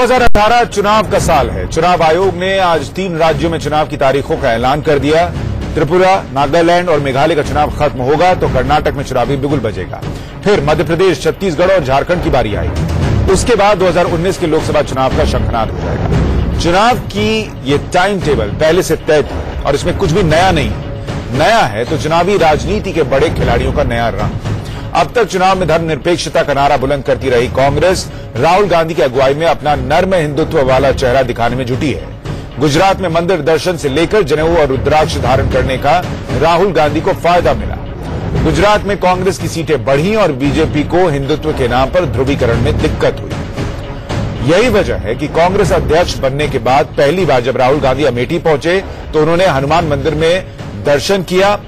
2018 चुनाव का साल है। चुनाव आयोग ने आज 3 राज्यों में चुनाव की तारीखों का ऐलान कर दिया। त्रिपुरा, नागालैंड और मेघालय का चुनाव खत्म होगा तो कर्नाटक में चुनावी बिगुल बजेगा। फिर मध्य प्रदेश, छत्तीसगढ़ और झारखंड की बारी आएगी। उसके बाद 2019 के लोकसभा चुनाव का शंखनाद हो जाएगा। चुनाव की ये टाइम टेबल पहले से तय थी और इसमें कुछ भी नया नहीं। नया है तो चुनावी राजनीति के बड़े खिलाड़ियों का नया रंग। अब तक चुनाव में धर्मनिरपेक्षता का नारा बुलंद करती रही कांग्रेस राहुल गांधी की अगुवाई में अपना नर्म हिंदुत्व वाला चेहरा दिखाने में जुटी है। गुजरात में मंदिर दर्शन से लेकर जनेऊ और रुद्राक्ष धारण करने का राहुल गांधी को फायदा मिला। गुजरात में कांग्रेस की सीटें बढ़ी और बीजेपी को हिंदुत्व के नाम पर ध्रुवीकरण में दिक्कत हुई। यही वजह है कि कांग्रेस अध्यक्ष बनने के बाद पहली बार जब राहुल गांधी अमेठी पहुंचे तो उन्होंने हनुमान मंदिर में दर्शन किया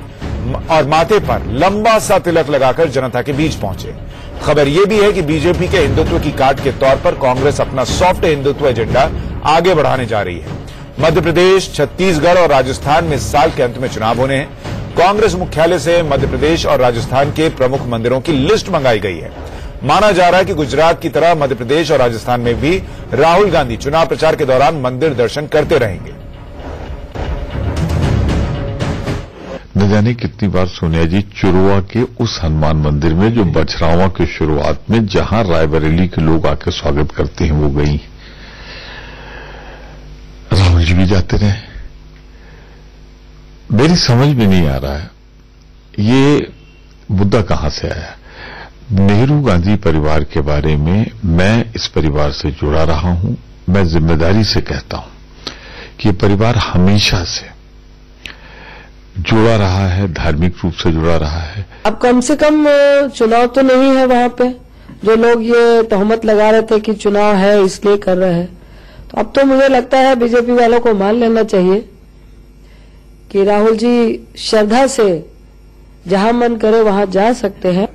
और माथे पर लंबा सा तिलक लगाकर जनता के बीच पहुंचे। खबर यह भी है कि बीजेपी के हिंदुत्व की काट के तौर पर कांग्रेस अपना सॉफ्ट हिंदुत्व एजेंडा आगे बढ़ाने जा रही है। मध्य प्रदेश, छत्तीसगढ़ और राजस्थान में साल के अंत में चुनाव होने हैं। कांग्रेस मुख्यालय से मध्य प्रदेश और राजस्थान के प्रमुख मंदिरों की लिस्ट मंगाई गई है। माना जा रहा है कि गुजरात की तरह मध्य प्रदेश और राजस्थान में भी राहुल गांधी चुनाव प्रचार के दौरान मंदिर दर्शन करते रहेंगे। न जाने कितनी बार सोनिया जी चुरुआ के उस हनुमान मंदिर में जो बछरावा की शुरुआत में जहां रायबरेली के लोग आकर स्वागत करते हैं वो गई। राहुल जी भी जाते रहे। मेरी समझ में नहीं आ रहा है ये मुद्दा कहां से आया। नेहरू गांधी परिवार के बारे में मैं इस परिवार से जुड़ा रहा हूं। मैं जिम्मेदारी से कहता हूं कि ये परिवार हमेशा से जुड़ा रहा है, धार्मिक रूप से जुड़ा रहा है। अब कम से कम चुनाव तो नहीं है वहां पे। जो लोग ये तहमत लगा रहे थे कि चुनाव है इसलिए कर रहे हैं, तो अब तो मुझे लगता है बीजेपी वालों को मान लेना चाहिए कि राहुल जी श्रद्धा से जहां मन करे वहां जा सकते हैं।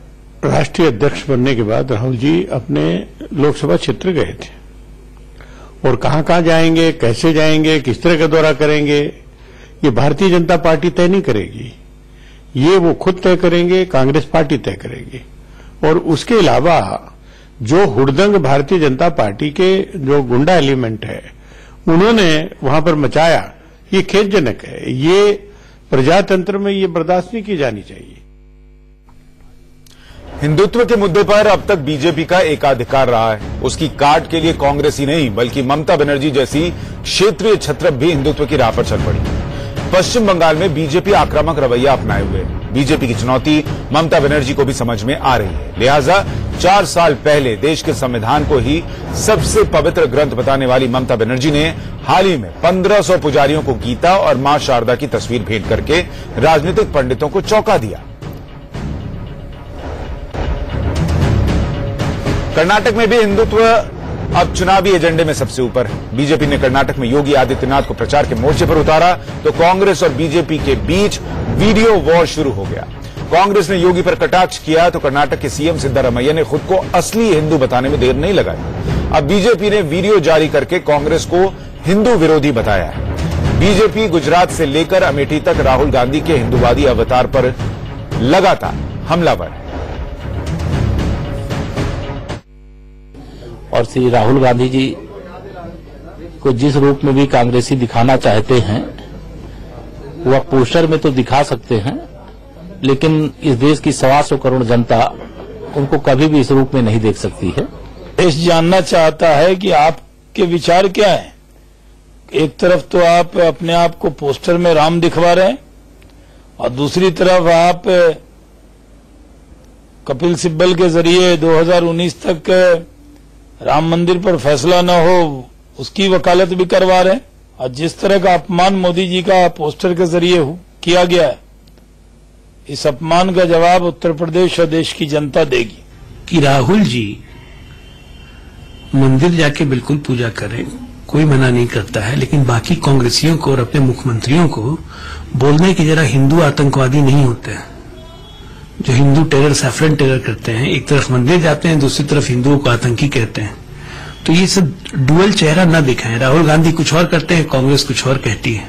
राष्ट्रीय अध्यक्ष बनने के बाद राहुल जी अपने लोकसभा क्षेत्र गए थे और कहां जाएंगे, कैसे जाएंगे, किस तरह का दौरा करेंगे, ये भारतीय जनता पार्टी तय नहीं करेगी। ये वो खुद तय करेंगे, कांग्रेस पार्टी तय करेगी। और उसके अलावा जो हुड़दंग भारतीय जनता पार्टी के जो गुंडा एलिमेंट है उन्होंने वहां पर मचाया, ये खेदजनक है। ये प्रजातंत्र में ये बर्दाश्त नहीं की जानी चाहिए। हिंदुत्व के मुद्दे पर अब तक बीजेपी का एकाधिकार रहा है। उसकी काट के लिए कांग्रेस ही नहीं बल्कि ममता बनर्जी जैसी क्षेत्रीय छत्रप भी हिंदुत्व की राह पर चल पड़ी। पश्चिम बंगाल में बीजेपी आक्रामक रवैया अपनाए हुए। बीजेपी की चुनौती ममता बनर्जी को भी समझ में आ रही है। लिहाजा 4 साल पहले देश के संविधान को ही सबसे पवित्र ग्रंथ बताने वाली ममता बनर्जी ने हाल ही में 1500 पुजारियों को गीता और मां शारदा की तस्वीर भेंट करके राजनीतिक पंडितों को चौंका दिया। कर्नाटक में भी हिंदुत्व अब चुनावी एजेंडे में सबसे ऊपर है। बीजेपी ने कर्नाटक में योगी आदित्यनाथ को प्रचार के मोर्चे पर उतारा तो कांग्रेस और बीजेपी के बीच वीडियो वॉर शुरू हो गया। कांग्रेस ने योगी पर कटाक्ष किया तो कर्नाटक के सीएम सिद्धारमैया ने खुद को असली हिंदू बताने में देर नहीं लगाई। अब बीजेपी ने वीडियो जारी करके कांग्रेस को हिंदू विरोधी बताया है। बीजेपी गुजरात से लेकर अमेठी तक राहुल गांधी के हिंदूवादी अवतार पर लगातार हमलावर है। और श्री राहुल गांधी जी को जिस रूप में भी कांग्रेसी दिखाना चाहते हैं वह पोस्टर में तो दिखा सकते हैं, लेकिन इस देश की 125 करोड़ जनता उनको कभी भी इस रूप में नहीं देख सकती है। देश जानना चाहता है कि आपके विचार क्या है। एक तरफ तो आप अपने आप को पोस्टर में राम दिखवा रहे हैं और दूसरी तरफ आप कपिल सिब्बल के जरिए 2019 तक राम मंदिर पर फैसला न हो उसकी वकालत भी करवा रहे हैं। और जिस तरह का अपमान मोदी जी का पोस्टर के जरिए किया गया है, इस अपमान का जवाब उत्तर प्रदेश और देश की जनता देगी। कि राहुल जी मंदिर जाके बिल्कुल पूजा करें, कोई मना नहीं करता है, लेकिन बाकी कांग्रेसियों को और अपने मुख्यमंत्रियों को बोलने की जरा हिंदू आतंकवादी नहीं होते हैं। जो हिंदू टेरर, सैफरन टेरर करते हैं, एक तरफ मंदिर जाते हैं, दूसरी तरफ हिंदुओं को आतंकी कहते हैं। तो ये सब डुअल चेहरा न दिखाएं। राहुल गांधी कुछ और करते हैं, कांग्रेस कुछ और कहती है।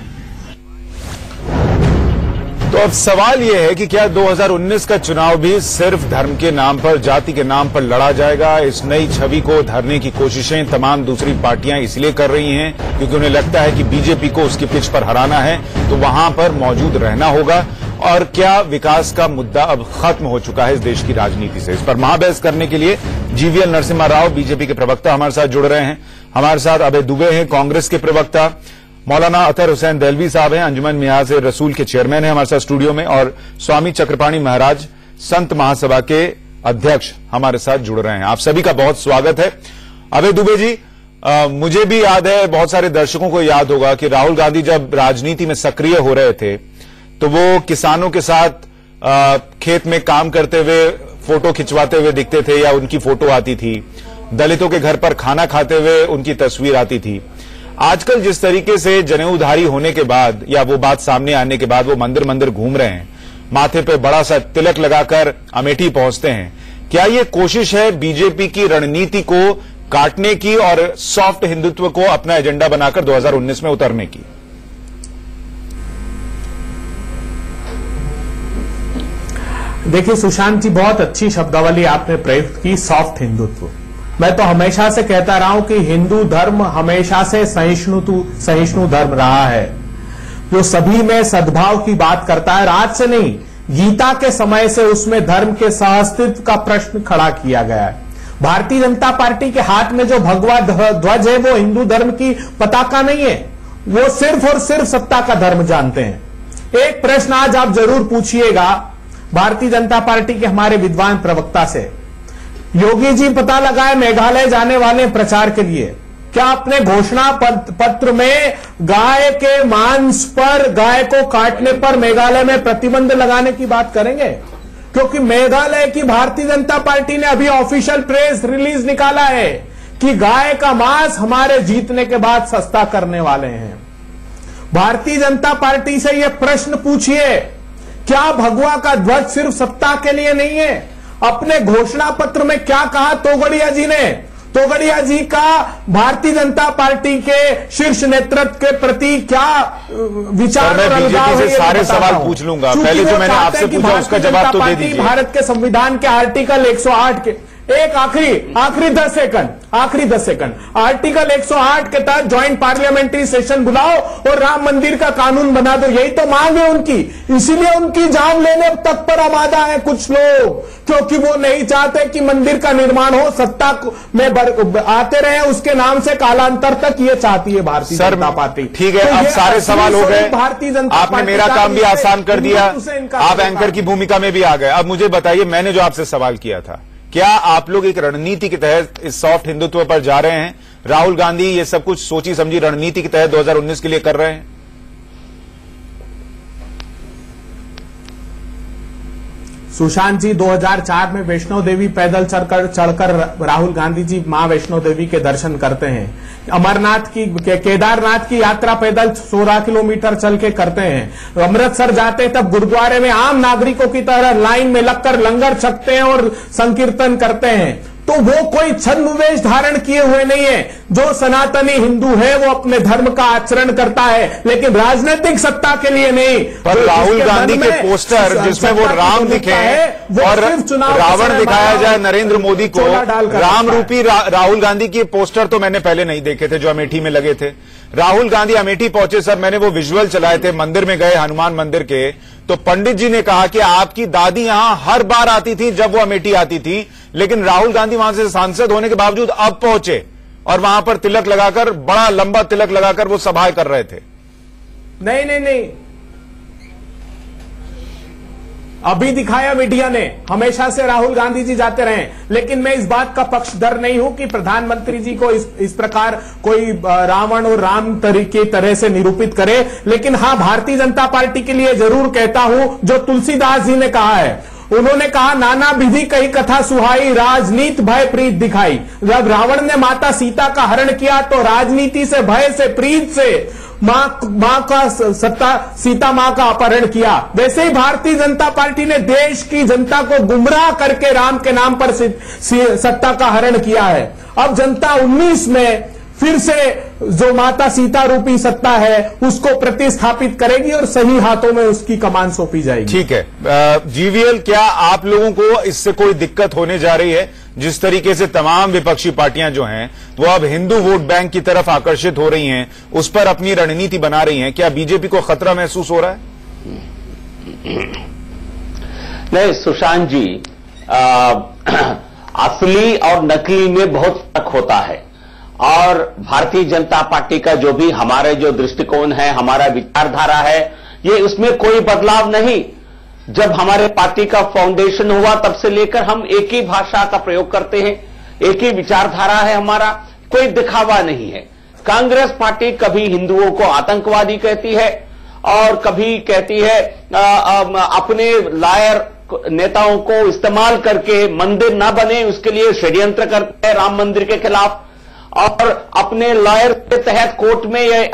तो अब सवाल यह है कि क्या 2019 का चुनाव भी सिर्फ धर्म के नाम पर, जाति के नाम पर लड़ा जाएगा? इस नई छवि को धरने की कोशिशें तमाम दूसरी पार्टियां इसलिए कर रही हैं क्योंकि उन्हें लगता है कि बीजेपी को उसकी पिच पर हराना है तो वहां पर मौजूद रहना होगा। और क्या विकास का मुद्दा अब खत्म हो चुका है इस देश की राजनीति से? इस पर महाबहस करने के लिए जीवीएल नरसिम्हा राव, बीजेपी के प्रवक्ता, हमारे साथ जुड़ रहे हैं। हमारे साथ अभय दुबे हैं, कांग्रेस के प्रवक्ता, मौलाना अतर हुसैन दहलवी साहब हैं, अंजुमन मियाज रसूल के चेयरमैन हैं हमारे साथ स्टूडियो में, और स्वामी चक्रपाणी महाराज, संत महासभा के अध्यक्ष, हमारे साथ जुड़ रहे हैं। आप सभी का बहुत स्वागत है। अभय दुबे जी, मुझे भी याद है, बहुत सारे दर्शकों को याद होगा कि राहुल गांधी जब राजनीति में सक्रिय हो रहे थे तो वो किसानों के साथ खेत में काम करते हुए फोटो खिंचवाते हुए दिखते थे या उनकी फोटो आती थी, दलितों के घर पर खाना खाते हुए उनकी तस्वीर आती थी। आजकल जिस तरीके से जनेऊधारी होने के बाद या वो बात सामने आने के बाद वो मंदिर मंदिर घूम रहे हैं, माथे पे बड़ा सा तिलक लगाकर अमेठी पहुंचते हैं, क्या ये कोशिश है बीजेपी की रणनीति को काटने की और सॉफ्ट हिंदुत्व को अपना एजेंडा बनाकर 2019 में उतरने की? देखिए सुशांत जी, बहुत अच्छी शब्दावली आपने प्रयुक्त की, सॉफ्ट हिंदुत्व। मैं तो हमेशा से कहता रहा हूं कि हिंदू धर्म हमेशा से सहिष्णु धर्म रहा है, जो सभी में सद्भाव की बात करता है। आज से नहीं, गीता के समय से उसमें धर्म के सहअस्तित्व का प्रश्न खड़ा किया गया है। भारतीय जनता पार्टी के हाथ में जो भगवा ध्वज है वो हिंदू धर्म की पताका नहीं है, वो सिर्फ और सिर्फ सत्ता का धर्म जानते हैं। एक प्रश्न आज आप जरूर पूछिएगा भारतीय जनता पार्टी के हमारे विद्वान प्रवक्ता से, योगी जी पता लगाए मेघालय जाने वाले प्रचार के लिए, क्या अपने घोषणा पत्र में गाय के मांस पर, गाय को काटने पर मेघालय में प्रतिबंध लगाने की बात करेंगे? क्योंकि मेघालय की भारतीय जनता पार्टी ने अभी ऑफिशियल प्रेस रिलीज निकाला है कि गाय का मांस हमारे जीतने के बाद सस्ता करने वाले हैं। भारतीय जनता पार्टी से यह प्रश्न पूछिए, क्या भगवा का ध्वज सिर्फ सत्ता के लिए नहीं है? अपने घोषणा पत्र में क्या कहा तोगड़िया जी ने? तोगड़िया जी का भारतीय जनता पार्टी के शीर्ष नेतृत्व के प्रति क्या विचार? मैं बीजेपी से सारे सवाल पूछ लूंगा, पहले जो मैंने आपसे पूछा उसका जवाब तो दे दीजिए। भारत के संविधान के आर्टिकल 108 के एक आखिरी 10 सेकंड आर्टिकल 108 के तहत ज्वाइंट पार्लियामेंट्री सेशन बुलाओ और राम मंदिर का कानून बना दो, यही तो मांग है उनकी। इसीलिए उनकी जान लेने तक पर आमादा है कुछ लोग, क्योंकि वो नहीं चाहते कि मंदिर का निर्माण हो, सत्ता में आते रहे, उसके नाम से कालांतर तक ये चाहती है भारतीय जनता पार्टी। ठीक है, अब सारे सवाल हो गए, भारतीय जनता आपने मेरा काम भी आसान कर दिया, आप एंकर की भूमिका में भी आ गए। अब मुझे बताइए, मैंने जो आपसे सवाल किया था, क्या आप लोग एक रणनीति के तहत इस सॉफ्ट हिंदुत्व पर जा रहे हैं? राहुल गांधी ये सब कुछ सोची समझी रणनीति के तहत 2019 के लिए कर रहे हैं? सुशांत जी, 2004 में वैष्णो देवी पैदल चढ़कर राहुल गांधी जी मां वैष्णो देवी के दर्शन करते हैं। अमरनाथ की, केदारनाथ की यात्रा पैदल 16 किलोमीटर चल के करते हैं। अमृतसर जाते हैं तब गुरुद्वारे में आम नागरिकों की तरह लाइन में लगकर लंगर छकते हैं और संकीर्तन करते हैं। तो वो कोई छद्मवेश धारण किए हुए नहीं है। जो सनातनी हिंदू है वो अपने धर्म का आचरण करता है, लेकिन राजनीतिक सत्ता के लिए नहीं। पर राहुल गांधी के पोस्टर जिसमें वो राम दिखे और रावण दिखाया जाए नरेंद्र मोदी को, राम रूपी राहुल गांधी के पोस्टर तो मैंने पहले नहीं देखे थे जो अमेठी में लगे थे। राहुल गांधी अमेठी पहुंचे, सर मैंने वो विजुअल चलाए थे, मंदिर में गए हनुमान मंदिर के, तो पंडित जी ने कहा कि आपकी दादी यहां हर बार आती थी जब वो अमेठी आती थी, लेकिन राहुल गांधी वहां से सांसद होने के बावजूद अब पहुंचे और वहां पर तिलक लगाकर, बड़ा लंबा तिलक लगाकर वो सभाएं कर रहे थे। नहीं, अभी दिखाया मीडिया ने, हमेशा से राहुल गांधी जी जाते रहे, लेकिन मैं इस बात का पक्षधर नहीं हूं कि प्रधानमंत्री जी को इस प्रकार कोई रावण और राम तरीके तरह से निरूपित करे। लेकिन हां, भारतीय जनता पार्टी के लिए जरूर कहता हूं जो तुलसीदास जी ने कहा है। उन्होंने कहा, नाना विधि कही कथा सुहाई, राजनीति भय प्रीत दिखाई। जब रावण ने माता सीता का हरण किया तो राजनीति से, भय से, प्रीत से मां का सत्ता, सीता मां का अपहरण किया। वैसे ही भारतीय जनता पार्टी ने देश की जनता को गुमराह करके राम के नाम पर सत्ता का हरण किया है। अब जनता 19 में फिर से जो माता सीता रूपी सत्ता है उसको प्रतिस्थापित करेगी और सही हाथों में उसकी कमान सौंपी जाएगी। ठीक है, जीवीएल, क्या आप लोगों को इससे कोई दिक्कत होने जा रही है? जिस तरीके से तमाम विपक्षी पार्टियां जो हैं वो अब हिंदू वोट बैंक की तरफ आकर्षित हो रही हैं, उस पर अपनी रणनीति बना रही हैं, क्या बीजेपी को खतरा महसूस हो रहा है? नहीं सुशांत जी, असली और नकली में बहुत फर्क होता है और भारतीय जनता पार्टी का जो भी हमारे जो दृष्टिकोण है, हमारा विचारधारा है, ये उसमें कोई बदलाव नहीं। जब हमारे पार्टी का फाउंडेशन हुआ तब से लेकर हम एक ही भाषा का प्रयोग करते हैं, एक ही विचारधारा है हमारा, कोई दिखावा नहीं है। कांग्रेस पार्टी कभी हिंदुओं को आतंकवादी कहती है और कभी कहती है अपने लायर नेताओं को इस्तेमाल करके मंदिर ना बने उसके लिए षड्यंत्र करते हैं राम मंदिर के खिलाफ, और अपने लॉयर के तहत कोर्ट में ये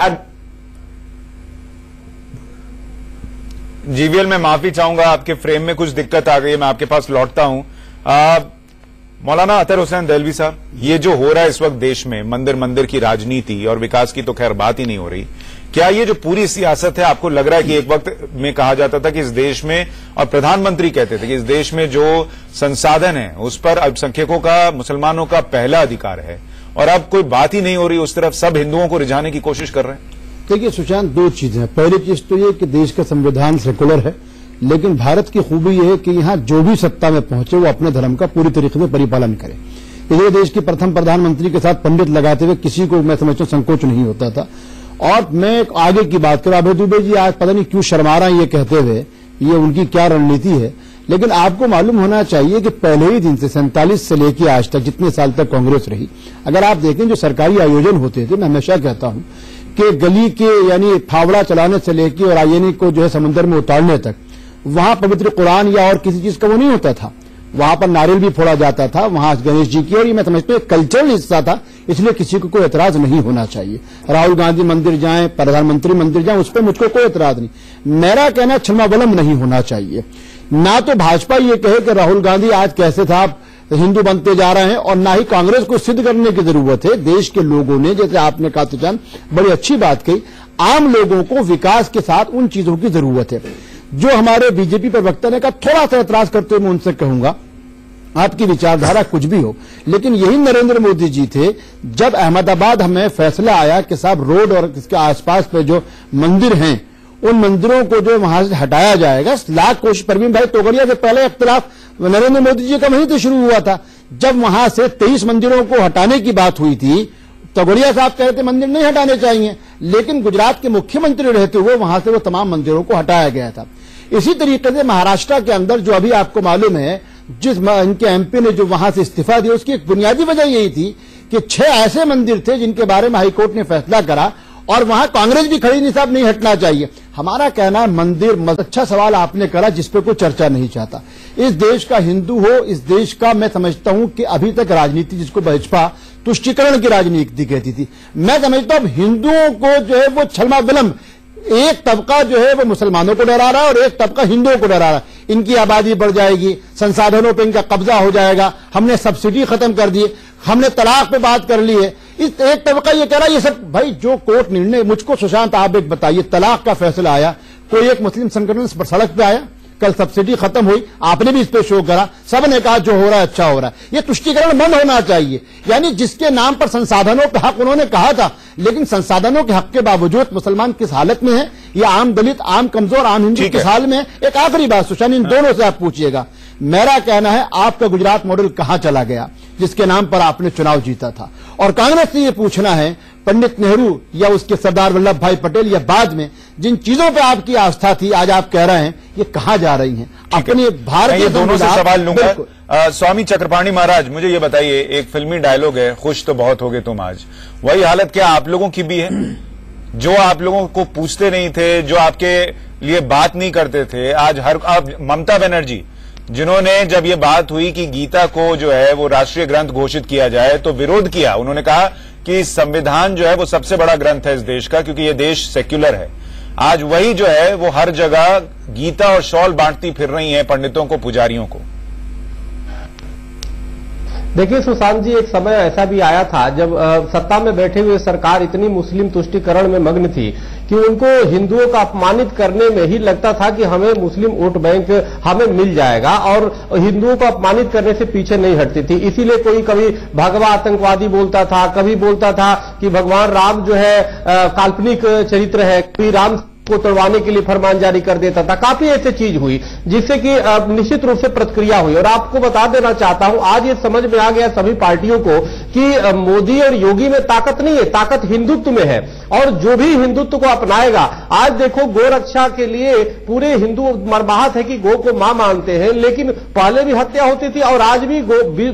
जीवीएल, मैं माफी चाहूंगा, आपके फ्रेम में कुछ दिक्कत आ गई है, मैं आपके पास लौटता हूं। मौलाना अतर हुसैन दहलवी साहब, ये जो हो रहा है इस वक्त देश में, मंदिर की राजनीति और विकास की तो खैर बात ही नहीं हो रही, क्या ये जो पूरी सियासत है, आपको लग रहा है कि एक वक्त में कहा जाता था कि इस देश में, और प्रधानमंत्री कहते थे कि इस देश में जो संसाधन है उस पर अल्पसंख्यकों का, मुसलमानों का पहला अधिकार है, और अब कोई बात ही नहीं हो रही उस तरफ, सब हिंदुओं को रिझाने की कोशिश कर रहे हैं? देखिए सुशांत, दो चीजें हैं। पहली चीज तो ये कि देश का संविधान सेकुलर है, लेकिन भारत की खूबी यह है कि यहां जो भी सत्ता में पहुंचे वो अपने धर्म का पूरी तरीके से परिपालन करे। इसलिए देश की प्रथम प्रधानमंत्री के साथ पंडित लगाते हुए किसी को मैं समझता हूं संकोच नहीं होता था। और मैं आगे की बात करूं, अभय दुबे जी आज पता नहीं क्यों शर्मा रहे हैं ये कहते हुए, ये उनकी क्या रणनीति है, लेकिन आपको मालूम होना चाहिए कि पहले ही दिन से 47 से लेकर आज तक जितने साल तक कांग्रेस रही, अगर आप देखें जो सरकारी आयोजन होते थे, मैं हमेशा कहता हूं कि गली के यानी फावड़ा चलाने से लेकर और आईएनए को जो है समुद्र में उतारने तक, वहां पवित्र कुरान या और किसी चीज का वो नहीं होता था, वहां पर नारियल भी फोड़ा जाता था, वहां गणेश जी की, और ये मैं समझता हूं कल्चरल हिस्सा था, इसलिए किसी को कोई एतराज नहीं होना चाहिए। राहुल गांधी मंदिर जाएं, प्रधानमंत्री मंदिर जाएं, उस पर मुझको कोई एतराज नहीं। मेरा कहना छलमावलम नहीं होना चाहिए। ना तो भाजपा ये कहे कि राहुल गांधी आज कैसे था आप हिंदू बनते जा रहे हैं, और ना ही कांग्रेस को सिद्ध करने की जरूरत है। देश के लोगों ने, जैसे आपने कहा सुशांत, बड़ी अच्छी बात कही, आम लोगों को विकास के साथ उन चीजों की जरूरत है। जो हमारे बीजेपी प्रवक्ता ने कहा, थोड़ा सा एतराज करते हुए मैं उनसे कहूंगा, आपकी विचारधारा कुछ भी हो, लेकिन यही नरेंद्र मोदी जी थे जब अहमदाबाद हमें फैसला आया कि साहब रोड और इसके आसपास पे जो मंदिर हैं उन मंदिरों को जो वहां से हटाया जाएगा। लाख कोशिश, परवीन भाई तोगड़िया से पहले इख्तिलाफ नरेंद्र मोदी जी का वहीं से शुरू हुआ था, जब वहां से 23 मंदिरों को हटाने की बात हुई थी। तोगड़िया साहब कह रहे थे मंदिर नहीं हटाने चाहिए, लेकिन गुजरात के मुख्यमंत्री रहते हुए वहां से वो तमाम मंदिरों को हटाया गया था। इसी तरीके से महाराष्ट्र के अंदर जो अभी आपको मालूम है, जिस इनके एमपी ने जो वहां से इस्तीफा दिया, उसकी एक बुनियादी वजह यही थी कि 6 ऐसे मंदिर थे जिनके बारे में हाईकोर्ट ने फैसला करा, और वहां कांग्रेस भी खड़ी नहीं, साहब नहीं हटना चाहिए। हमारा कहना है मंदिर, अच्छा सवाल आपने करा जिस पे कोई चर्चा नहीं चाहता। इस देश का हिंदू हो, इस देश का मैं समझता हूं कि अभी तक राजनीति जिसको भाजपा तुष्टीकरण की राजनीति कहती थी, मैं समझता हूं हिंदुओं को जो है वो छलमा विलंब, एक तबका जो है वो मुसलमानों को डरा रहा है और एक तबका हिंदुओं को डरा रहा है। इनकी आबादी बढ़ जाएगी, संसाधनों पर इनका कब्जा हो जाएगा, हमने सब्सिडी खत्म कर दी, हमने तलाक पे बात कर ली है। इस एक तबका ये कह रहा है ये सब, भाई जो कोर्ट निर्णय, मुझको सुशांत आप एक बताइए, तलाक का फैसला आया, कोई एक मुस्लिम संगठन सड़क पे आया, कल सब्सिडी खत्म हुई, आपने भी इस पे शो करा, सब ने कहा जो हो रहा है अच्छा हो रहा है। ये तुष्टीकरण बंद होना चाहिए। यानी जिसके नाम पर संसाधनों का हक उन्होंने कहा था, लेकिन संसाधनों के हक के बावजूद मुसलमान किस हालत में है, या आम दलित, आम कमजोर, आम हिंदू किस हाल में है। एक आखिरी बात सुशांत, इन दोनों से आप पूछिएगा, मेरा कहना है आपका गुजरात मॉडल कहां चला गया जिसके नाम पर आपने चुनाव जीता था। और कांग्रेस से ये पूछना है, पंडित नेहरू या उसके सरदार वल्लभ भाई पटेल या बाद में जिन चीजों पे आपकी आस्था थी, आज आप कह रहे हैं ये कहां जा रही हैं अपने भारत। ये दोनों से सवाल लूंगा। स्वामी चक्रपाणी महाराज, मुझे ये बताइए, एक फिल्मी डायलॉग है, खुश तो बहुत हो गए तुम आज, वही हालत क्या आप लोगों की भी है? जो आप लोगों को पूछते नहीं थे, जो आपके लिए बात नहीं करते थे, आज हर ममता बनर्जी, जिन्होंने जब ये बात हुई कि गीता को जो है वो राष्ट्रीय ग्रंथ घोषित किया जाए तो विरोध किया, उन्होंने कहा कि संविधान जो है वो सबसे बड़ा ग्रंथ है इस देश का, क्योंकि ये देश सेक्युलर है। आज वही जो है वो हर जगह गीता और शॉल बांटती फिर रही हैं पंडितों को, पुजारियों को। देखिए सुशांत जी, एक समय ऐसा भी आया था जब सत्ता में बैठे हुए सरकार इतनी मुस्लिम तुष्टीकरण में मग्न थी कि उनको हिंदुओं का अपमानित करने में ही लगता था कि हमें मुस्लिम वोट बैंक हमें मिल जाएगा, और हिंदुओं को अपमानित करने से पीछे नहीं हटती थी। इसीलिए कोई कभी भगवा आतंकवादी बोलता था, कभी बोलता था कि भगवान राम जो है काल्पनिक चरित्र है, कोई राम को तोड़वाने के लिए फरमान जारी कर देता था। काफी ऐसी चीज हुई जिससे कि निश्चित रूप से प्रतिक्रिया हुई। और आपको बता देना चाहता हूं, आज ये समझ में आ गया सभी पार्टियों को कि मोदी और योगी में ताकत नहीं है, ताकत हिंदुत्व में है। और जो भी हिंदुत्व को अपनाएगा, आज देखो गोरक्षा के लिए पूरे हिंदू मरमाहत है कि गो को मां मानते हैं, लेकिन पहले भी हत्या होती थी और आज भी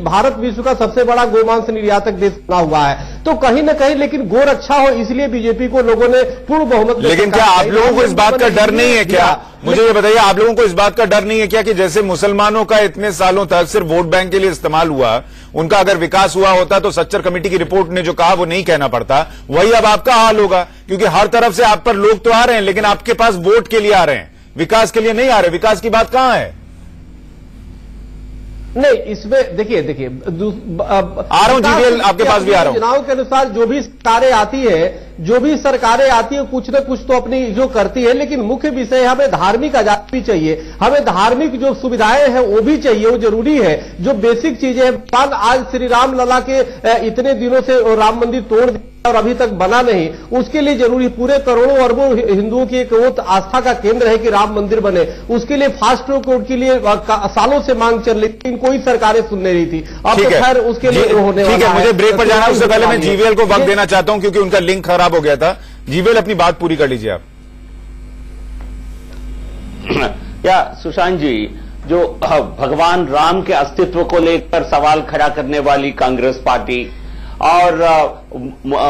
भारत विश्व का सबसे बड़ा गोमांस निर्यातक देश बना हुआ है। तो कहीं न कहीं लेकिन गोरक्षा हो, इसलिए बीजेपी को लोगों ने पूर्ण बहुमत। लेकिन क्या आप लोगों को इस बात का डर नहीं है क्या? मुझे ये बताइए, आप लोगों को इस बात का डर नहीं है क्या कि जैसे मुसलमानों का इतने सालों तक सिर्फ वोट बैंक के लिए इस्तेमाल हुआ, उनका अगर विकास हुआ होता तो सच्चर कमेटी की रिपोर्ट ने जो कहा वो नहीं कहना पड़ता, वही अब आपका हाल होगा। क्योंकि हर तरफ से आप पर लोग तो आ रहे हैं, लेकिन आपके पास वोट के लिए आ रहे हैं, विकास के लिए नहीं आ रहे। विकास की बात कहां है? नहीं, इसमें देखिए आ रहा हूं जीवीएल, आपके पास भी आ रहा हूं। चुनाव के अनुसार जो भी सरकारें आती है कुछ न कुछ तो अपनी जो करती है, लेकिन मुख्य विषय हमें धार्मिक आजादी भी चाहिए, हमें धार्मिक जो सुविधाएं हैं वो भी चाहिए, वो जरूरी है। जो बेसिक चीजें हैं, आज श्री राम लला के इतने दिनों से राम मंदिर तोड़ और अभी तक बना नहीं, उसके लिए जरूरी पूरे करोड़ों अरबों हिंदुओं की एक आस्था का केंद्र है कि राम मंदिर बने। उसके लिए फास्ट ट्रैक कोर्ट के लिए सालों से मांग चल रही, लेकिन कोई सरकारें सुन नहीं रही थी। अब तो खैर उसके लिए होने वाला है। ठीक है, मुझे ब्रेक पर जाना है, उससे पहले मैं जीवीएल को वक्त देना चाहता हूं क्योंकि उनका लिंक खराब हो गया था। जीवीएल अपनी बात पूरी कर लीजिए आप। या सुशांत जी, जो भगवान राम के अस्तित्व को लेकर सवाल खड़ा करने वाली कांग्रेस पार्टी और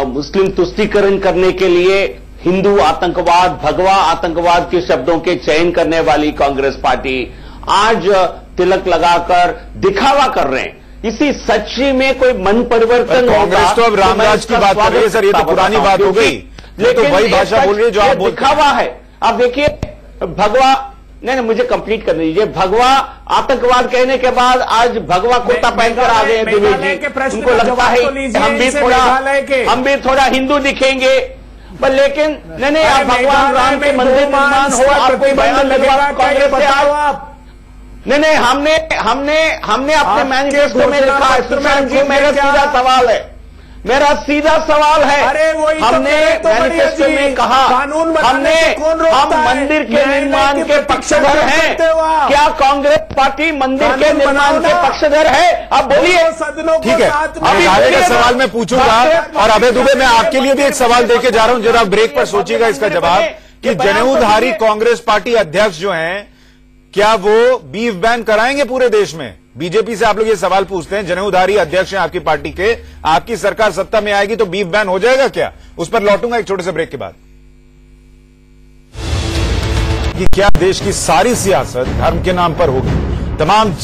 मुस्लिम तुष्टीकरण करने के लिए हिंदू आतंकवाद, भगवा आतंकवाद के शब्दों के चयन करने वाली कांग्रेस पार्टी आज तिलक लगाकर दिखावा कर रहे हैं। इसी सच्ची में कोई मन परिवर्तन होगा? कांग्रेस तो अब रामराज की बात कर रही है सर, ये तो पुरानी बात हो गई। लेकिन तो वही भाषा बोल रही है जो आप दिखावा है। आप देखिए, भगवा नहीं, मुझे कंप्लीट कर दीजिए। भगवा आतंकवाद कहने के बाद आज भगवा कुर्ता पहनकर आ गए दिनेश जी। उनको लगता है हम भी थोड़ा हिंदू दिखेंगे, पर लेकिन नहीं, आप भगवान राम के मंदिर निर्माण हो, आप कोई बयान लगवा कांग्रेस से आप नहीं, हमने अपने मैनिफेस्टो में लिखा है। सुशांत जी, मेरा सीधा सवाल है, हमने मैनिफेस्टो में कहा हम मंदिर के निर्माण के पक्षधर हैं। क्या कांग्रेस पार्टी मंदिर के निर्माण के पक्षधर है? अब बोलिए। ठीक है, अभी आगे का सवाल मैं पूछूंगा। और अभय दुबे, मैं आपके लिए भी एक सवाल देके जा रहा हूं, जरा ब्रेक पर सोचिएगा इसका जवाब कि जनेऊधारी कांग्रेस पार्टी अध्यक्ष जो हैं, क्या वो बीफ बैन कराएंगे पूरे देश में? बीजेपी से आप लोग ये सवाल पूछते हैं, जनेऊधारी अध्यक्ष हैं आपकी पार्टी के, आपकी सरकार सत्ता में आएगी तो बीफ बैन हो जाएगा क्या? उस पर लौटूंगा एक छोटे से ब्रेक के बाद। कि क्या देश की सारी सियासत धर्म के नाम पर होगी? तमाम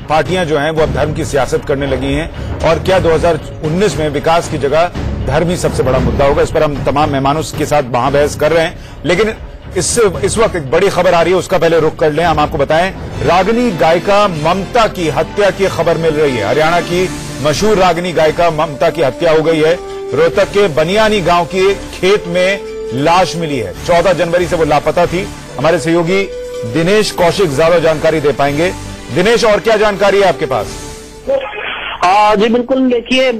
पार्टियां जो हैं वो अब धर्म की सियासत करने लगी हैं, और क्या 2019 में विकास की जगह धर्म ही सबसे बड़ा मुद्दा होगा? इस पर हम तमाम मेहमानों के साथ बहस कर रहे हैं, लेकिन इस वक्त एक बड़ी खबर आ रही है, उसका पहले रुख कर लें। हम आपको बताएं, रागिनी गायिका ममता की हत्या की खबर मिल रही है। हरियाणा की मशहूर रागिनी गायिका ममता की हत्या हो गई है। रोहतक के बनियानी गांव के खेत में लाश मिली है। 14 जनवरी से वो लापता थी। हमारे सहयोगी दिनेश कौशिक ज्यादा जानकारी दे पाएंगे। दिनेश, और क्या जानकारी है आपके पास? जी बिल्कुल, देखिए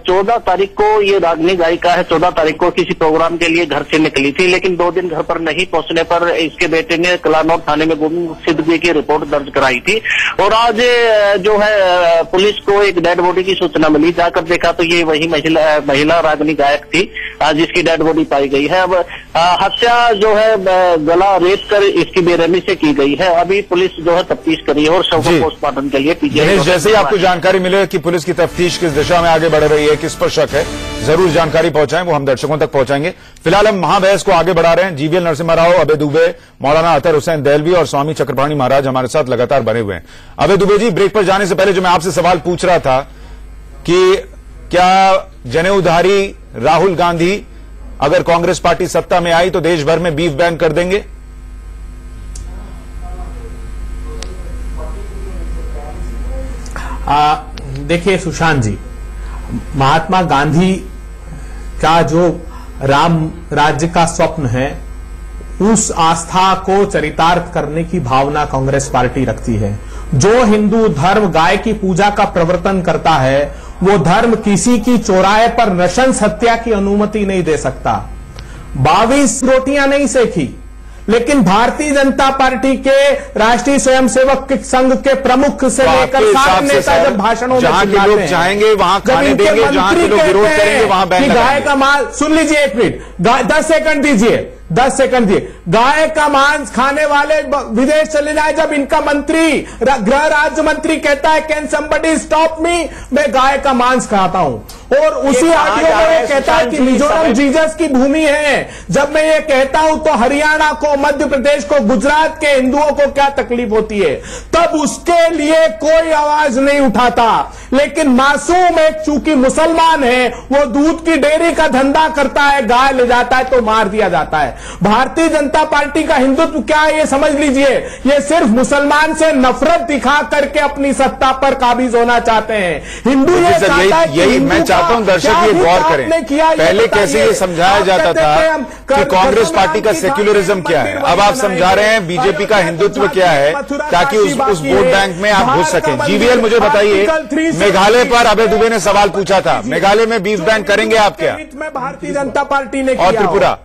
14 तारीख को ये रागिनी गायिका है, 14 तारीख को किसी प्रोग्राम के लिए घर से निकली थी, लेकिन 2 दिन घर पर नहीं पहुंचने पर इसके बेटे ने कलानौर थाने में गुमशुदगी की रिपोर्ट दर्ज कराई थी। और आज जो है पुलिस को एक डेड बॉडी की सूचना मिली, जाकर देखा तो ये वही महिला रागिनी गायक थी जिसकी डेड बॉडी पाई गई है। अब हत्या जो है गला रेत कर इसकी बेरहमी से की गई है। अभी पुलिस जो है तफ्तीश करी है और शव को पोस्टमार्टम के लिए पीजीआई। जैसे ही आपको जानकारी मिले कि पुलिस की तफ्तीश किस दिशा में आगे बढ़ रही है, किस पर शक है, जरूर जानकारी पहुंचाएं, वो हम दर्शकों तक पहुंचाएंगे। फिलहाल हम महाबहस को आगे बढ़ा रहे हैं। जीवीएल नरसिम्हा राव, अभय दुबे, मौलाना अतर हुसैन देहलवी और स्वामी चक्रपाणी महाराज हमारे साथ लगातार बने हुए हैं। अभय दुबे जी, ब्रेक पर जाने से पहले जो मैं आपसे सवाल पूछ रहा था कि क्या जनेऊधारी राहुल गांधी अगर कांग्रेस पार्टी सत्ता में आई तो देश भर में बीफ बैन कर देंगे? देखिए सुशांत जी, महात्मा गांधी का जो राम राज्य का स्वप्न है, उस आस्था को चरितार्थ करने की भावना कांग्रेस पार्टी रखती है। जो हिंदू धर्म गाय की पूजा का प्रवर्तन करता है, वो धर्म किसी की चौराहे पर नृशंस हत्या की अनुमति नहीं दे सकता। 22 रोटियां नहीं सेकी, लेकिन भारतीय जनता पार्टी के राष्ट्रीय स्वयंसेवक संघ के प्रमुख से लेकर सारे नेता जब भाषणों में जहां के लोग चाहेंगे वहां खाने देंगे, जहां के लोग विरोध करेंगे वहां बैन लगाएंगे। गाय का माल, सुन लीजिए एक मिनट, 10 सेकंड दीजिए, 10 सेकंड दिए। गाय का मांस खाने वाले विदेश चले जाए। जब इनका मंत्री, गृह राज्य मंत्री कहता है कैन समबडी स्टॉप मी, मैं गाय का मांस खाता हूं, और उसी ऑडियो में ये कहता है कि मिजोरम जीसस की भूमि है। जब मैं ये कहता हूं तो हरियाणा को, मध्य प्रदेश को, गुजरात के हिंदुओं को क्या तकलीफ होती है, तब उसके लिए कोई आवाज नहीं उठाता। लेकिन मासूम एक चूंकि मुसलमान है, वो दूध की डेयरी का धंधा करता है, गाय ले जाता है तो मार दिया जाता है। भारतीय जनता पार्टी का हिंदुत्व क्या है ये समझ लीजिए, ये सिर्फ मुसलमान से नफरत दिखा करके अपनी सत्ता पर काबिज होना चाहते हैं। हिंदू ये चाहता है, यही मैं चाहता हूं दर्शक ये गौर करें, पहले कैसे ये समझाया जाता था कि कांग्रेस पार्टी का सेक्युलरिज्म क्या है, अब आप समझा रहे हैं बीजेपी का हिंदुत्व क्या है, ताकि उस वोट बैंक में आप घुस सकें। जीवीएल मुझे बताइए, मेघालय पर अभय दुबे ने सवाल पूछा था, मेघालय में बीफ बैंक करेंगे आप क्या? भारतीय जनता पार्टी ने और त्रिपुरा?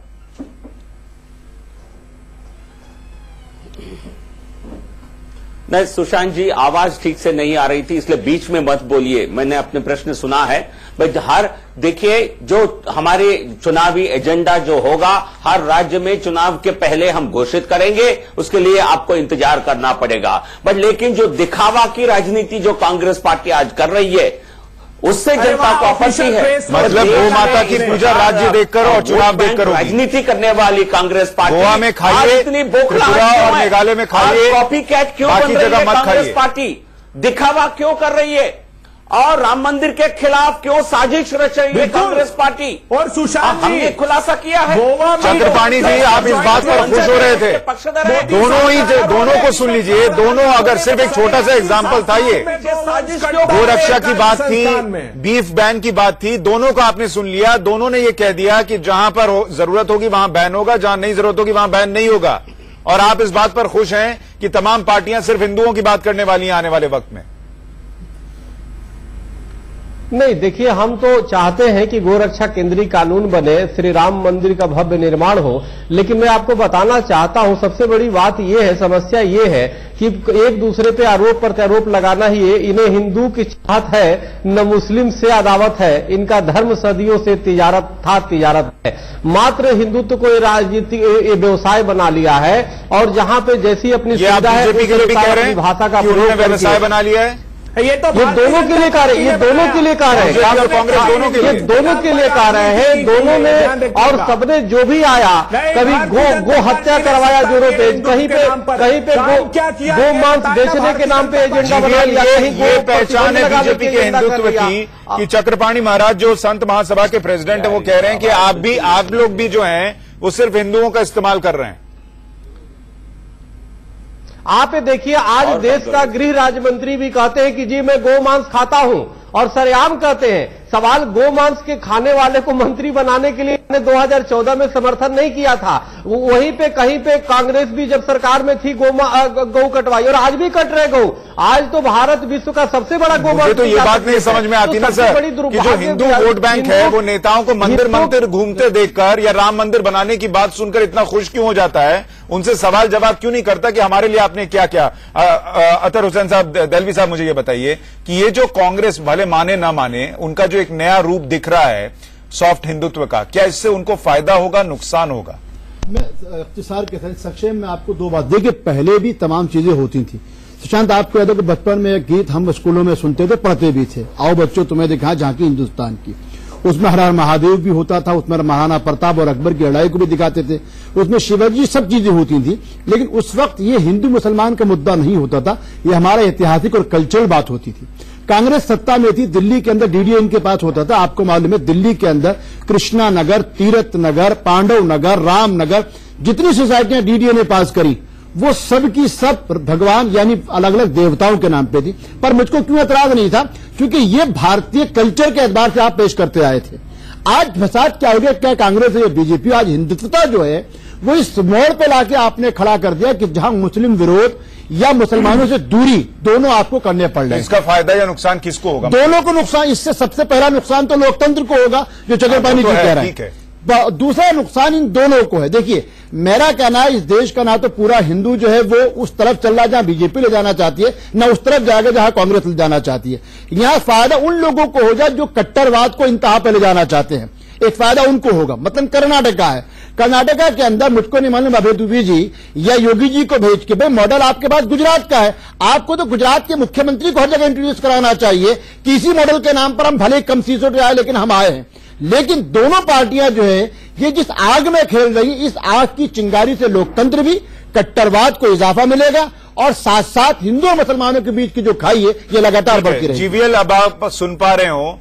नहीं सुशांत जी, आवाज ठीक से नहीं आ रही थी, इसलिए बीच में मत बोलिए, मैंने अपने प्रश्न सुना है। बट देखिए, जो हमारे चुनावी एजेंडा जो होगा, हर राज्य में चुनाव के पहले हम घोषित करेंगे, उसके लिए आपको इंतजार करना पड़ेगा। बट लेकिन जो दिखावा की राजनीति जो कांग्रेस पार्टी आज कर रही है, उससे जनता को आपत्ति है। मतलब गौ माता की पूजा राज्य देखकर और चुनाव देखकर होगी। राजनीति करने वाली कांग्रेस पार्टी गोवा में खाइए, इतनी त्रिपुरा और मेघालय में खाइए, कॉपी कैट क्यों बन रही है कांग्रेस पार्टी? दिखावा क्यों कर रही है? और राम मंदिर के खिलाफ क्यों साजिश रच रही है कांग्रेस पार्टी? और सुशांत जी, हमने खुलासा किया है। चंद्रपाणी जी, आप इस बात पर खुश हो रहे थे, दोनों को सुन लीजिए, दोनों, अगर सिर्फ एक छोटा सा एग्जाम्पल था, ये गोरक्षा की बात थी, बीफ बैन की बात थी, दोनों का आपने सुन लिया। दोनों ने ये कह दिया कि जहां पर जरूरत होगी वहां बैन होगा, जहां नहीं जरूरत होगी वहां बैन नहीं होगा। और आप इस बात पर खुश हैं कि तमाम पार्टियां सिर्फ हिंदुओं की बात करने वाली हैं आने वाले वक्त में? नहीं, देखिए, हम तो चाहते हैं कि गोरक्षा केंद्रीय कानून बने, श्री राम मंदिर का भव्य निर्माण हो, लेकिन मैं आपको बताना चाहता हूं, सबसे बड़ी बात यह है, समस्या ये है कि एक दूसरे पे आरोप प्रत्यारोप लगाना ही है। इन्हें हिंदू की चाहत है, न मुस्लिम से अदावत है। इनका धर्म सदियों से तिजारत है। मात्र हिंदुत्व को राजनीति व्यवसाय बना लिया है, और जहां पे जैसी अपनी सुविधा है भाषा का प्रयोग व्यवसाय बना लिया है। ये दोनों के लिए कार्य, ये दोनों के लिए कार्य है, कांग्रेस दोनों के लिए, ये दोनों के लिए कार्य है। दोनों ने, और सबने जो भी आया, कभी गो हत्या करवाया जोरों पे, कहीं पे गो मांस बेचने के नाम पे एजेंडा बना लिया। ये पहचान है बीजेपी के हिंदुत्व की कि चक्रपाणी महाराज जो संत महासभा के प्रेसिडेंट है, वो कह रहे हैं कि आप लोग भी जो हैं वो सिर्फ हिंदुओं का इस्तेमाल कर रहे हैं। आप देखिए, आज देश का गृह राज्य मंत्री भी कहते हैं कि जी मैं गौ मांस खाता हूं, और सरेआम कहते हैं। सवाल, गौ मांस के खाने वाले को मंत्री बनाने के लिए 2014 में समर्थन नहीं किया था। वहीं पे कहीं पे कांग्रेस भी जब सरकार में थी गौ कटवाई, और आज भी कट रहे गौ। आज तो भारत विश्व का सबसे बड़ा गौ मांस। तो ये बात नहीं समझ में आती ना सर कि जो हिंदू वोट बैंक है वो नेताओं को मंदिर घूमते देखकर या राम मंदिर बनाने की बात सुनकर इतना खुश क्यों हो जाता है? उनसे सवाल जवाब क्यों नहीं करता कि हमारे लिए आपने क्या क्या? अतर हुसैन साहब, दलवी साहब, मुझे ये बताइए कि ये जो कांग्रेस भले माने ना माने, उनका जो एक नया रूप दिख रहा है सॉफ्ट हिंदुत्व का, क्या इससे उनको फायदा होगा, नुकसान होगा? मैं इख्तिसार के साथ संक्षेप में आपको दो बात, देखिए पहले भी तमाम चीजें होती थी। सुशांत, आपको याद है कि बचपन में एक गीत हम स्कूलों में सुनते थे, पढ़ते भी थे, आओ बच्चों तुम्हें दिखा झांकी हिंदुस्तान की। उसमें हर हर महादेव भी होता था, उसमें महाराणा प्रताप और अकबर की लड़ाई को भी दिखाते थे, उसमें शिवाजी, सब चीजें होती थी। लेकिन उस वक्त ये हिंदू मुसलमान का मुद्दा नहीं होता था, ये हमारा ऐतिहासिक और कल्चरल बात होती थी। कांग्रेस सत्ता में थी, दिल्ली के अंदर डीडीए इनके पास होता था। आपको मालूम है, दिल्ली के अंदर कृष्णा नगर, तीरथ नगर, पांडव नगर, राम नगर, जितनी सोसाइटियां डीडीए ने पास करी, वो सब की सब भगवान यानी अलग अलग देवताओं के नाम पे थी। पर मुझको क्यों एतराज नहीं था, क्योंकि ये भारतीय कल्चर के एतबार से आप पेश करते आए थे। आज फसाद क्या हो गया, क्या कांग्रेस या बीजेपी, आज हिंदुत्वता जो है वो इस मोड़ पे लाके आपने खड़ा कर दिया कि जहां मुस्लिम विरोध या मुसलमानों से दूरी दोनों आपको करने पड़ रहे हैं। इसका फायदा या नुकसान किसको होगा? दोनों को नुकसान। इससे सबसे पहला नुकसान तो लोकतंत्र को होगा, जो चक्रपाणी जी कह रहे हैं। दूसरा नुकसान इन दोनों को है। देखिए, मेरा कहना है इस देश का ना तो पूरा हिंदू जो है वो उस तरफ चल रहा है जहां बीजेपी ले जाना चाहती है, ना उस तरफ जाएगा जहां कांग्रेस ले जाना चाहती है। यहां फायदा उन लोगों को हो जाए जो कट्टरवाद को इंतहा पे ले जाना चाहते हैं, एक फायदा उनको होगा। मतलब कर्नाटका है, कर्नाटका के अंदर मुझको नहीं मालूम अभय दुबे जी या योगी जी को भेज के, भाई मॉडल आपके पास गुजरात का है, आपको तो गुजरात के मुख्यमंत्री को हर जगह इंट्रोड्यूस कराना चाहिए कि इसी मॉडल के नाम पर हम भले कम सीटों पे आए लेकिन हम आए हैं। लेकिन दोनों पार्टियां जो है ये जिस आग में खेल रही, इस आग की चिंगारी से लोकतंत्र भी, कट्टरवाद को इजाफा मिलेगा और साथ साथ हिंदू और मुसलमानों के बीच की जो खाई है ये लगातार बढ़ती रहेगी। जीवीएल, अब आप सुन पा रहे हो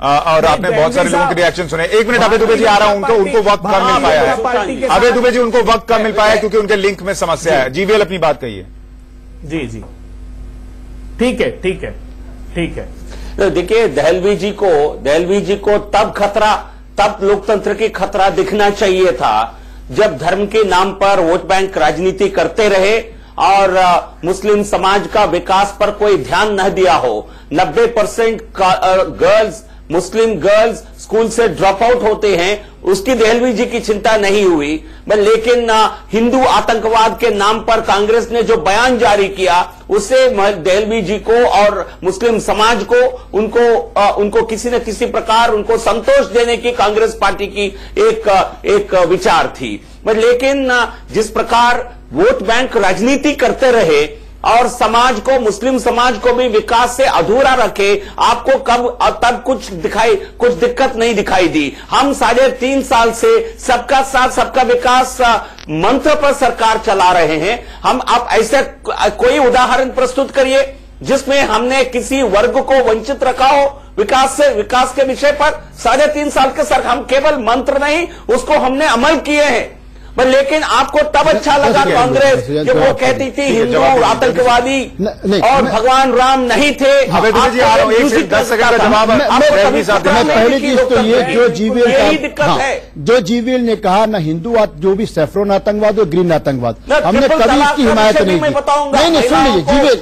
और आपने बहुत सारे लोगों के रिएक्शन सुने। एक मिनट, अभय दुबे जी आ रहा हूं, उनको वक्त कम मिल पाया है। अभय दुबे जी, उनको वक्त कम मिल पाया है क्योंकि उनके लिंक में समस्या है। जीवीएल अपनी बात कहिए। जी जी, ठीक है ठीक है ठीक है। देखिए, दहलवी जी को तब लोकतंत्र की खतरा दिखना चाहिए था जब धर्म के नाम पर वोट बैंक राजनीति करते रहे और मुस्लिम समाज का विकास पर कोई ध्यान न दिया हो। 90% गर्ल्स, मुस्लिम गर्ल्स स्कूल से ड्रॉप आउट होते हैं, उसकी दहलवी जी की चिंता नहीं हुई। लेकिन हिंदू आतंकवाद के नाम पर कांग्रेस ने जो बयान जारी किया, उससे दहलवी जी को और मुस्लिम समाज को उनको किसी न किसी प्रकार उनको संतोष देने की कांग्रेस पार्टी की एक विचार थी। लेकिन जिस प्रकार वोट बैंक राजनीति करते रहे और समाज को, मुस्लिम समाज को भी विकास से अधूरा रखे, आपको तब कुछ दिक्कत नहीं दिखाई दी। हम 3.5 साल से सबका साथ सबका विकास मंत्र पर सरकार चला रहे हैं। हम आप ऐसे कोई उदाहरण प्रस्तुत करिए जिसमें हमने किसी वर्ग को वंचित रखा हो विकास के विषय पर। 3.5 साल के सरकार, हम केवल मंत्र नहीं, उसको हमने अमल किए हैं। लेकिन आपको तब अच्छा लगा कांग्रेस कि वो कहती थी हिंदू आतंकवादी और भगवान राम नहीं थे। अभय दुबे जी आ रहा हूं, 10 सेकंड का जवाब। पहली चीज तो ये जो जीवीएल ने कहा, ना हिंदू जो भी सैफरोन आतंकवाद और ग्रीन आतंकवाद, हमने कभी इसकी हिमायत नहीं की। नहीं, सुन लीजिए,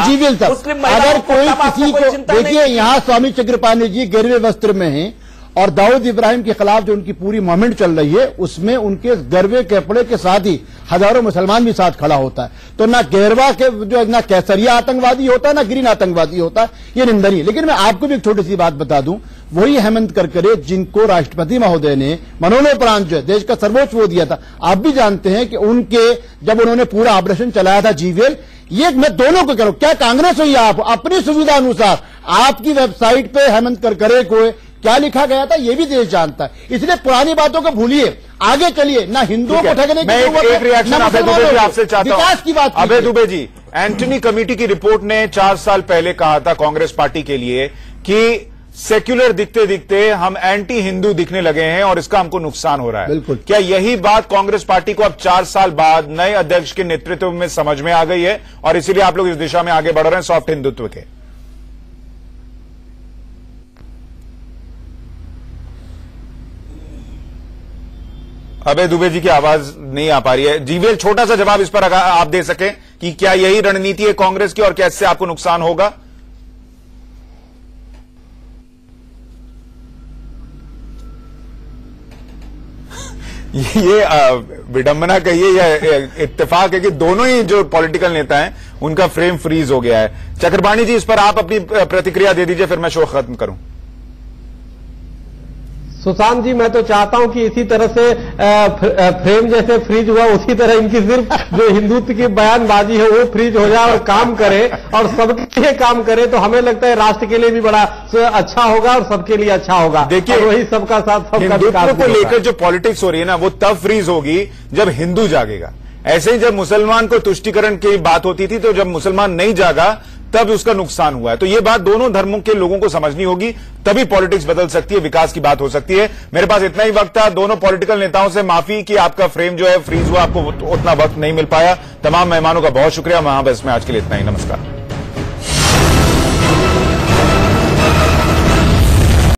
जीवीएल साहब, अगर कोई किसी को, देखिए यहाँ स्वामी चक्रपाणी जी गिरवे वस्त्र में हैं और दाऊद इब्राहिम के खिलाफ जो उनकी पूरी मूवमेंट चल रही है उसमें उनके गरवे कपड़े के साथ ही हजारों मुसलमान भी साथ खड़ा होता है। तो ना गेरवा के जो ना कैसरिया आतंकवादी होता है, ना ग्रीन आतंकवादी होता है, ये निंदनीय। लेकिन मैं आपको भी एक छोटी सी बात बता दूं, वही हेमंत करकरे जिनको राष्ट्रपति महोदय ने मरणोपरांत जो है देश का सर्वोच्च वो दिया था, आप भी जानते हैं कि उनके जब उन्होंने पूरा ऑपरेशन चलाया था जीवीएल, ये मैं दोनों को कह रहा हूं, क्या कांग्रेस हो या आप अपनी सुविधा अनुसार आपकी वेबसाइट पे हेमंत करकरे को क्या लिखा गया था ये भी देश जानता है। इसलिए पुरानी बातों को भूलिए, आगे चलिए। ना हिंदुओं को ठगने की एक रिएक्शन अभय दुबे जी आपसे चाहता हूं। विकास की बात अभय दुबे जी, एंटनी कमेटी की रिपोर्ट ने 4 साल पहले कहा था कांग्रेस पार्टी के लिए कि सेक्युलर दिखते दिखते हम एंटी हिंदू दिखने लगे हैं और इसका हमको नुकसान हो रहा है। बिल्कुल। क्या यही बात कांग्रेस पार्टी को अब 4 साल बाद नए अध्यक्ष के नेतृत्व में समझ में आ गई है और इसीलिए आप लोग इस दिशा में आगे बढ़ रहे हैं सॉफ्ट हिंदुत्व के? अभय दुबे जी की आवाज नहीं आ पा रही है। जीवीएल, छोटा सा जवाब इस पर अगर आप दे सकें कि क्या यही रणनीति है कांग्रेस की और क्या इससे आपको नुकसान होगा? ये विडंबना कहिए या इत्तेफाक है कि दोनों ही जो पॉलिटिकल नेता हैं उनका फ्रेम फ्रीज हो गया है। चक्रपाणी जी, इस पर आप अपनी प्रतिक्रिया दे दीजिए, फिर मैं शो खत्म करूं। सुशांत जी, मैं तो चाहता हूं कि इसी तरह से फ्रेम जैसे फ्रीज हुआ उसी तरह इनकी सिर्फ जो हिंदुत्व की बयानबाजी है वो फ्रीज हो जाए और काम करे और सबके लिए काम करे, तो हमें लगता है राष्ट्र के लिए भी बड़ा अच्छा होगा और सबके लिए अच्छा होगा। देखिए, वही सबका साथ हिंदुत्व को लेकर जो पॉलिटिक्स हो रही है ना, वो तब फ्रीज होगी जब हिंदू जागेगा। ऐसे ही जब मुसलमान को तुष्टिकरण की बात होती थी, तो जब मुसलमान नहीं जागा तब उसका नुकसान हुआ है। तो ये बात दोनों धर्मों के लोगों को समझनी होगी, तभी पॉलिटिक्स बदल सकती है, विकास की बात हो सकती है। मेरे पास इतना ही वक्त था। दोनों पॉलिटिकल नेताओं से माफी कि आपका फ्रेम जो है फ्रीज हुआ, आपको उतना वक्त नहीं मिल पाया। तमाम मेहमानों का बहुत शुक्रिया। वहां बस में आज के लिए इतना ही। नमस्कार।